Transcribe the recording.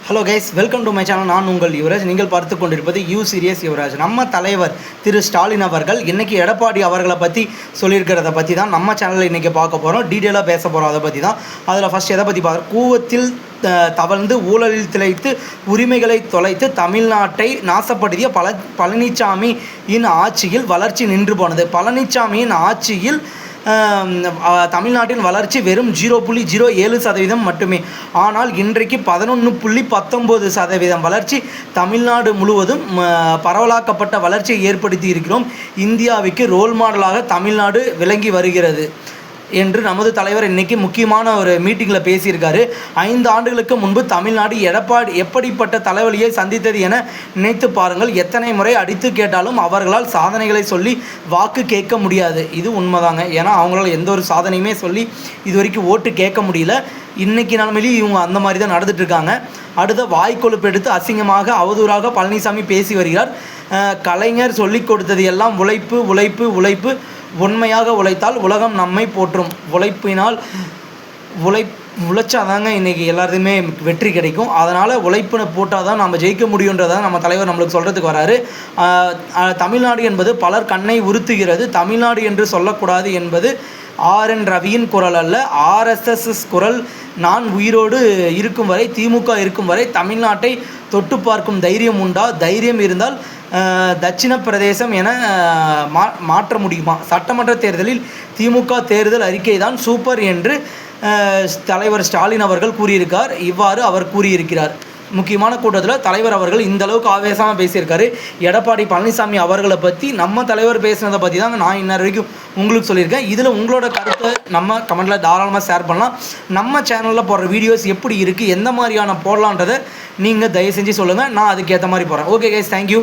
Hello guys, welcome to my channel. நான் உங்கள் யுவராஜ். நீங்கள் பார்த்து கொண்டிருப்பது யூ சீரியஸ் யுவராஜ். நம்ம தலைவர் திரு ஸ்டாலின் அவர்கள் இன்றைக்கி எடப்பாடி அவர்களை பற்றி சொல்லியிருக்கிறத பற்றி தான் நம்ம சேனலில் இன்றைக்கி பார்க்க போகிறோம். டீட்டெயிலாக பேச போகிறோம். அதை பற்றி தான். அதில் ஃபஸ்ட் எதை பற்றி பார்க்குறோம்? கூவத்தில் தவழ்ந்து ஊழலில் திளைத்து உரிமைகளை தொலைத்து தமிழ்நாட்டை நாசப்படுத்திய பழனிசாமியின் ஆட்சியில் வளர்ச்சி நின்று போனது. பழனிசாமியின் ஆட்சியில் தமிழ்நாட்டின் வளர்ச்சி வெறும் 0.07% மட்டுமே. ஆனால் இன்றைக்கு 11.19% வளர்ச்சி தமிழ்நாடு முழுவதும் பரவலாக்கப்பட்ட வளர்ச்சியை ஏற்படுத்தி இருக்கிறோம். இந்தியாவுக்கு ரோல் மாடலாக தமிழ்நாடு விளங்கி வருகிறது என்று நமது தலைவர் இன்றைக்கி முக்கியமான ஒரு மீட்டிங்கில் பேசியிருக்காரு. 5 ஆண்டுகளுக்கு முன்பு தமிழ்நாடு எப்படிப்பட்ட தலைவலியை சந்தித்தது என நினைத்து பாருங்கள். எத்தனை முறை அடித்து கேட்டாலும் அவர்களால் சாதனைகளை சொல்லி வாக்கு கேட்க முடியாது. இது உண்மைதாங்க. ஏன்னா அவங்களால எந்த ஒரு சாதனையுமே சொல்லி இது வரைக்கும் ஓட்டு கேட்க முடியல. இன்றைக்கி நிலமையிலேயும் இவங்க அந்த மாதிரி தான் நடந்துட்டுருக்காங்க. அடுத்த வாய்க்கொழுப்பு எடுத்து அசிங்கமாக அவதூறாக பழனிசாமி பேசி வருகிறார். கலைஞர் சொல்லிக் கொடுத்தது எல்லாம் உழைப்பு உழைப்பு உழைப்பு. உண்மையாக உழைத்தால் உலகம் நம்மை போற்றும். உழைப்பினால் உழைச்சாதாங்க இன்றைக்கி எல்லாருமே வெற்றி கிடைக்கும். அதனால் உழைப்பினை போட்டால் தான் நம்ம ஜெயிக்க முடியுன்றதான் நம்ம தலைவர் நம்மளுக்கு சொல்கிறதுக்கு வராரு. தமிழ்நாடு என்பது பலர் கண்ணை உறுத்துகிறது. தமிழ்நாடு என்று சொல்லக்கூடாது என்பது RN ரவியின் குரல் அல்ல, RSS குரல். நான் உயிரோடு இருக்கும் வரை, திமுக இருக்கும் வரை தமிழ்நாட்டை தொட்டு பார்க்கும் தைரியம் உண்டா? தைரியம் இருந்தால் தட்சிண பிரதேசம் என மாற்ற முடியுமா? சட்டமன்ற தேர்தலில் திமுக தேர்தல் அறிக்கை தான் சூப்பர் என்று தலைவர் ஸ்டாலின் அவர்கள் கூறியிருக்கார். இவ்வாறு அவர் கூறியிருக்கிறார். முக்கியமான கூட்டத்தில் தலைவர் அவர்கள் இந்த அளவுக்கு ஆவேசமாக பேசியிருக்காரு. எடப்பாடி பழனிசாமி அவர்களை பற்றி நம்ம தலைவர் பேசுனதை பற்றி தான் நான் இன்ன வரைக்கும் உங்களுக்கு சொல்லியிருக்கேன். இதில் உங்களோட கருத்தை நம்ம கமெண்ட்டில் தாராளமாக ஷேர் பண்ணலாம். நம்ம சேனலில் போடுற வீடியோஸ் எப்படி இருக்குது, எந்த மாதிரியான போடலான்றதை நீங்கள் தயவு செஞ்சு சொல்லுங்கள். நான் அதுக்கேற்ற மாதிரி போகிறேன். Okay guys, thank you.